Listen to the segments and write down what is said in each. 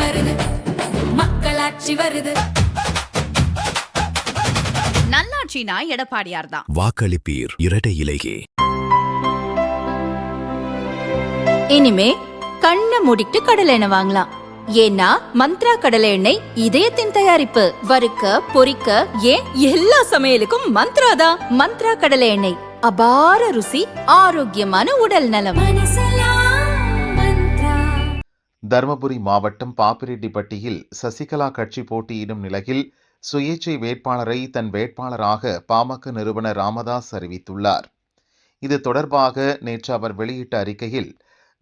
வருது, மக்களாட்சி வருது. நல்லாட்சினா எடப்பாடியார் தான். வாக்களிப்பீர் இரட்டை இலையே. இனிமே கண்ணை மூடிட்டு கடலை எண்ணெய் வாங்கலாம். ஏன்னா மந்த்ரா கடலை எண்ணெய் இதயத்தின் தயாரிப்பு. வறுக்க பொரிக்க ஏன் எல்லா சமையலுக்கும் மந்த்ரா தான். மந்த்ரா கடலை எண்ணெய், அபார ருசி, ஆரோக்கியமான உடல் நலம். தருமபுரி மாவட்டம் பாப்பிரெட்டிப்பட்டியில் சசிகலா கட்சி போட்டியிடும் நிலையில் சுயேட்சை வேட்பாளரை தன் வேட்பாளராக பாமக நிறுவனர் ராமதாஸ் அறிவித்துள்ளார். இது தொடர்பாக நேற்று அவர் வெளியிட்ட அறிக்கையில்,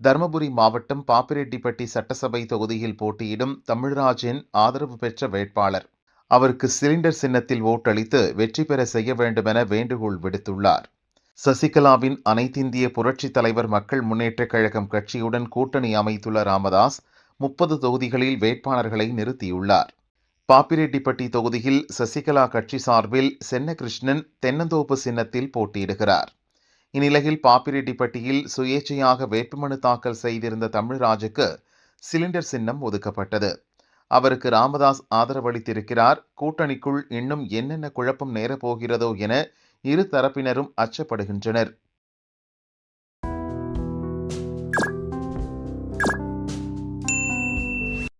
தருமபுரி மாவட்டம் பாப்பிரெட்டிப்பட்டி சட்டசபை தொகுதியில் போட்டியிடும் தமிழ்ராஜின் ஆதரவு பெற்ற வேட்பாளர். அவருக்கு சிலிண்டர் சின்னத்தில் ஓட்டளித்து வெற்றி பெற செய்ய வேண்டுமென வேண்டுகோள் விடுத்துள்ளார். சசிகலாவின் அனைத்திந்திய புரட்சித் தலைவர் மக்கள் முன்னேற்றக் கழகம் கட்சியுடன் கூட்டணி அமைத்துள்ள ராமதாஸ் 30 தொகுதிகளில் வேட்பாளர்களை நிறுத்தியுள்ளார். பாப்பிரெட்டிப்பட்டி தொகுதியில் சசிகலா கட்சி சார்பில் சென்னகிருஷ்ணன் தென்னந்தோப்பு சின்னத்தில் போட்டியிடுகிறார். இந்நிலையில் பாப்பிரெட்டிப்பட்டியில் சுயேட்சையாக வேட்புமனு தாக்கல் செய்திருந்த தமிழ்ராஜுக்கு சிலிண்டர் சின்னம் ஒதுக்கப்பட்டது. அவருக்கு ராமதாஸ் ஆதரவளித்திருக்கிறார். கூட்டணிக்குள் இன்னும் என்னென்ன குழப்பம் நேரப்போகிறதோ என இரு தரப்பினரும் அச்சப்படுகின்றனர்.